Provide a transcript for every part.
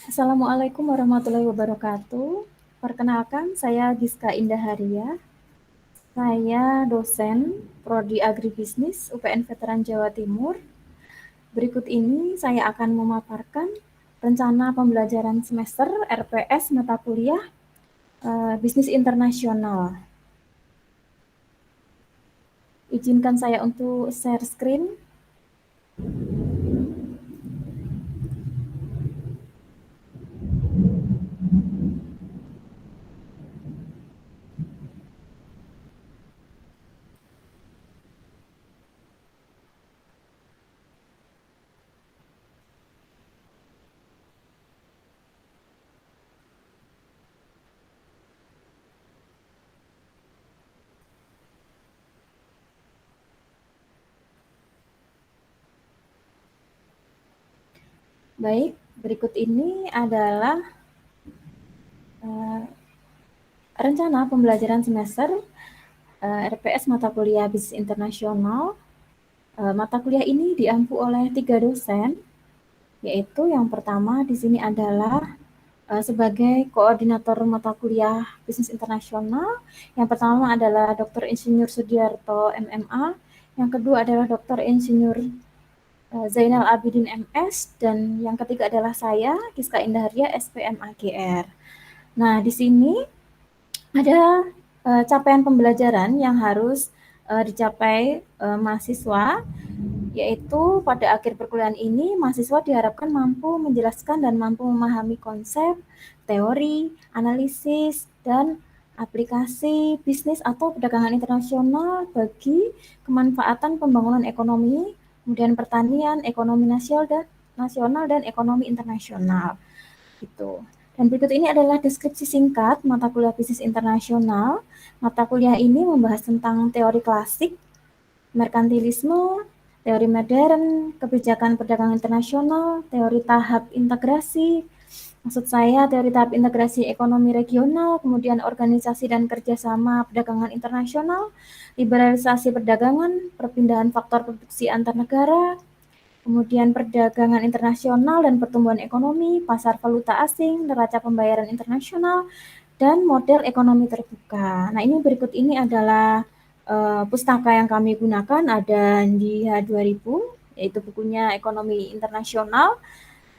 Assalamualaikum warahmatullahi wabarakatuh. Perkenalkan, saya Giska Indaharia. Saya dosen Prodi Agribisnis UPN Veteran Jawa Timur. Berikut ini saya akan memaparkan rencana pembelajaran semester RPS mata kuliah Bisnis Internasional. Izinkan saya untuk share screen. Baik, berikut ini adalah rencana pembelajaran semester RPS mata kuliah Bisnis Internasional. Mata kuliah ini diampu oleh 3 dosen, yaitu yang pertama di sini adalah sebagai koordinator mata kuliah Bisnis Internasional. Yang pertama adalah Dr. Insinyur Sudiarto MMA, yang kedua adalah Dr. Insinyur Zainal Abidin MS, dan yang ketiga adalah saya, Giska Indaharia, SPM AGR. Nah, di sini ada capaian pembelajaran yang harus dicapai mahasiswa, yaitu pada akhir perkuliahan ini mahasiswa diharapkan mampu menjelaskan dan mampu memahami konsep, teori, analisis, dan aplikasi bisnis atau perdagangan internasional bagi kemanfaatan pembangunan ekonomi, kemudian pertanian, ekonomi nasional dan ekonomi internasional. Gitu. Dan berikut ini adalah deskripsi singkat mata kuliah bisnis internasional. Mata kuliah ini membahas tentang teori klasik, merkantilisme, teori modern, kebijakan perdagangan internasional, teori tahap integrasi, maksud saya teori tahap integrasi ekonomi regional, kemudian organisasi dan kerjasama perdagangan internasional, liberalisasi perdagangan, perpindahan faktor produksi antar negara, kemudian perdagangan internasional dan pertumbuhan ekonomi, pasar valuta asing, neraca pembayaran internasional, dan model ekonomi terbuka. Nah, ini berikut ini adalah pustaka yang kami gunakan, ada di H2000, yaitu bukunya Ekonomi Internasional,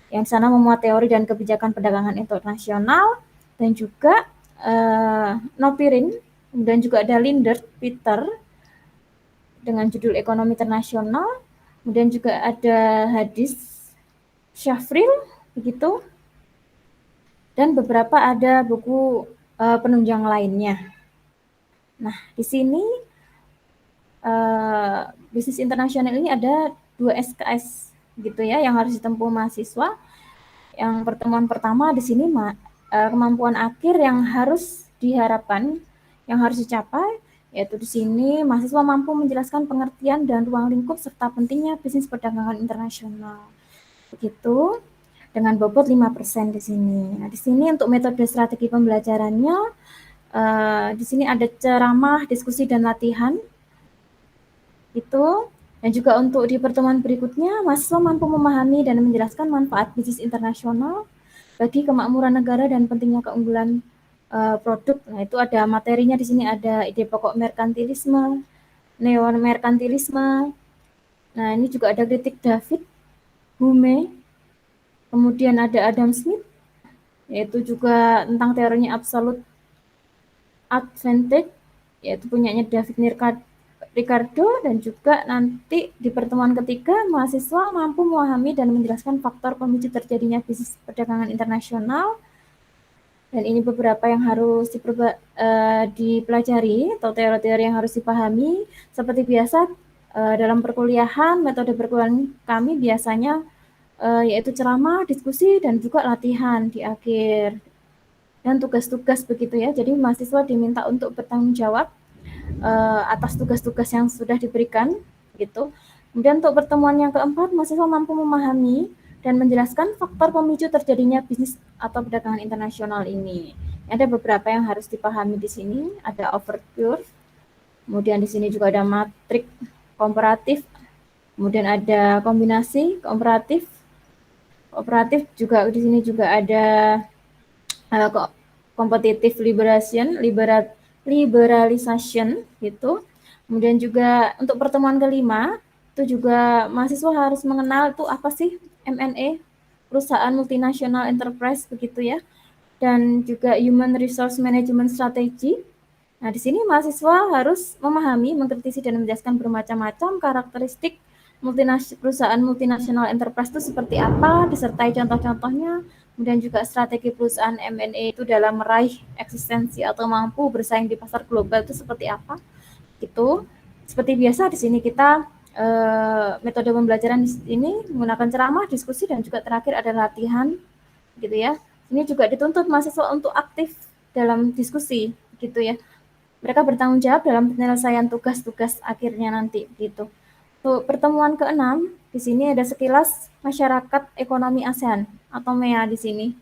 yang sana memuat teori dan kebijakan perdagangan internasional, dan juga Nopirin, dan juga ada Lindert Peter dengan judul Ekonomi Internasional, kemudian juga ada Hadis Syafril, begitu, dan beberapa ada buku penunjang lainnya. Nah, di sini bisnis internasional ini ada 2 SKS gitu ya yang harus ditempuh mahasiswa. Yang pertemuan pertama di sini kemampuan akhir yang harus diharapkan, yang harus dicapai, yaitu di sini mahasiswa mampu menjelaskan pengertian dan ruang lingkup serta pentingnya bisnis perdagangan internasional. Begitu, dengan bobot 5% di sini. Nah, di sini untuk metode strategi pembelajarannya, di sini ada ceramah, diskusi, dan latihan. Itu. Dan juga untuk di pertemuan berikutnya, mahasiswa mampu memahami dan menjelaskan manfaat bisnis internasional bagi kemakmuran negara dan pentingnya keunggulan produk. Nah, itu ada materinya di sini, ada ide pokok merkantilisme, neomerkantilisme. Nah, ini juga ada kritik David Hume. Kemudian ada Adam Smith, yaitu juga tentang teorinya absolute advantage, yaitu punyanya David Ricardo, dan juga nanti di pertemuan ketiga mahasiswa mampu memahami dan menjelaskan faktor pemicu terjadinya bisnis perdagangan internasional, dan ini beberapa yang harus dipelajari atau teori-teori yang harus dipahami. Seperti biasa dalam perkuliahan, metode perkuliahan kami biasanya yaitu ceramah, diskusi, dan juga latihan di akhir, dan tugas-tugas begitu ya. Jadi mahasiswa diminta untuk bertanggung jawab atas tugas-tugas yang sudah diberikan gitu. Kemudian untuk pertemuan yang keempat, mahasiswa mampu memahami dan menjelaskan faktor pemicu terjadinya bisnis atau perdagangan internasional ini. Ada beberapa yang harus dipahami di sini, ada overview, kemudian di sini juga ada matrik komparatif, kemudian ada kombinasi komparatif, Kooperatif juga di sini juga ada kok competitive liberalization gitu. Kemudian juga untuk pertemuan kelima itu juga mahasiswa harus mengenal itu apa sih M&A, perusahaan multinasional enterprise begitu ya, dan juga human resource management strategy. Nah, di sini mahasiswa harus memahami, mengkritisi, dan menjelaskan bermacam-macam karakteristik perusahaan multinasional enterprise itu seperti apa, disertai contoh-contohnya, kemudian juga strategi perusahaan M&A itu dalam meraih eksistensi atau mampu bersaing di pasar global itu seperti apa, gitu. Seperti biasa di sini kita metode pembelajaran di sini menggunakan ceramah, diskusi, dan juga terakhir ada latihan, gitu ya. Ini juga dituntut mahasiswa untuk aktif dalam diskusi, gitu ya. Mereka bertanggung jawab dalam penyelesaian tugas-tugas akhirnya nanti gitu. Untuk pertemuan keenam, di sini ada sekilas masyarakat ekonomi ASEAN atau MEA di sini.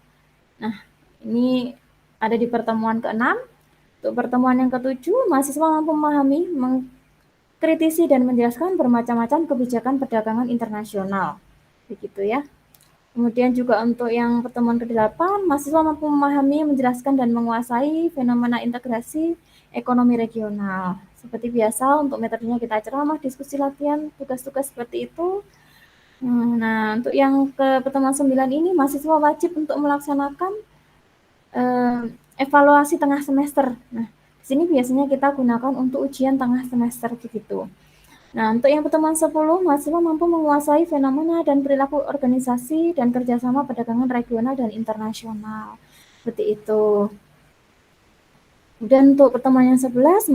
Nah, ini ada di pertemuan keenam. Untuk pertemuan yang ketujuh, mahasiswa mampu memahami, mengkritisi dan menjelaskan bermacam-macam kebijakan perdagangan internasional. Begitu ya. Kemudian juga untuk yang pertemuan ke-8, mahasiswa mampu memahami, menjelaskan, dan menguasai fenomena integrasi ekonomi regional. Seperti biasa, untuk metodenya kita ceramah, diskusi, latihan, tugas-tugas seperti itu. Nah, untuk yang ke pertemuan 9 ini, mahasiswa wajib untuk melaksanakan evaluasi tengah semester. Nah, di sini biasanya kita gunakan untuk ujian tengah semester begitu. Nah, untuk yang pertemuan 10, mahasiswa mampu menguasai fenomena dan perilaku organisasi dan kerjasama perdagangan regional dan internasional. Seperti itu. Dan untuk pertemuan yang 11,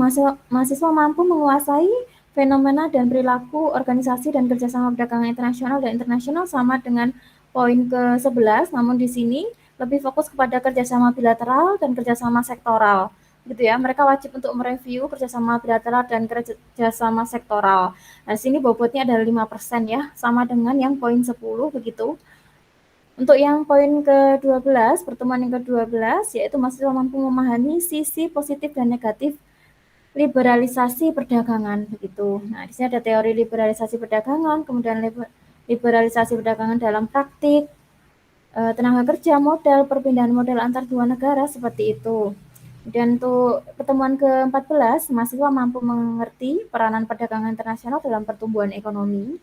mahasiswa mampu menguasai fenomena dan perilaku organisasi dan kerjasama perdagangan internasional dan internasional sama dengan poin ke-11, namun di sini lebih fokus kepada kerjasama bilateral dan kerjasama sektoral. Gitu ya, mereka wajib untuk mereview kerjasama bilateral dan kerjasama sektoral. Nah, sini bobotnya adalah 5% ya, sama dengan yang poin 10 begitu. Untuk yang poin ke-12, pertemuan yang ke-12, yaitu mahasiswa mampu memahami sisi positif dan negatif liberalisasi perdagangan begitu. Nah, di sini ada teori liberalisasi perdagangan, kemudian liberalisasi perdagangan dalam praktik, tenaga kerja, modal, perpindahan modal antar dua negara seperti itu. Dan untuk pertemuan ke-14, mahasiswa mampu mengerti peranan perdagangan internasional dalam pertumbuhan ekonomi.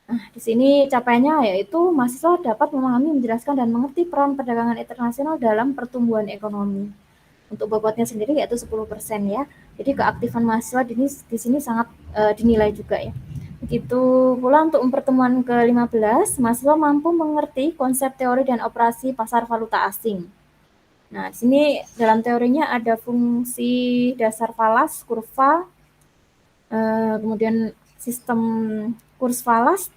Nah, di sini capaiannya yaitu mahasiswa dapat memahami, menjelaskan, dan mengerti peran perdagangan internasional dalam pertumbuhan ekonomi. Untuk bobotnya sendiri yaitu 10% ya. Jadi keaktifan mahasiswa di sini sangat dinilai juga ya. Begitu pula untuk pertemuan ke-15, mahasiswa mampu mengerti konsep teori dan operasi pasar valuta asing. Nah, di sini dalam teorinya ada fungsi dasar falas, kurva, kemudian sistem kurs falas,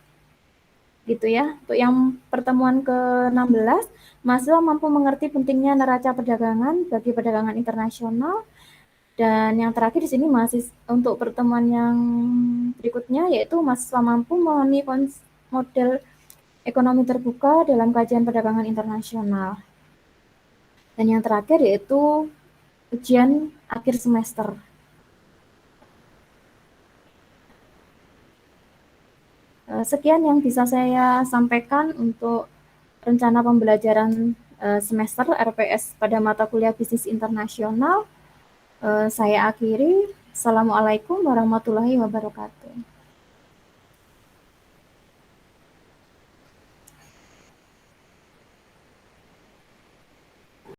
gitu ya. Untuk yang pertemuan ke-16, mahasiswa mampu mengerti pentingnya neraca perdagangan bagi perdagangan internasional. Dan yang terakhir di sini untuk pertemuan yang berikutnya yaitu mahasiswa mampu memahami model ekonomi terbuka dalam kajian perdagangan internasional. Dan yang terakhir yaitu ujian akhir semester. Sekian yang bisa saya sampaikan untuk rencana pembelajaran semester RPS pada mata kuliah bisnis internasional. Saya akhiri. Assalamualaikum warahmatullahi wabarakatuh.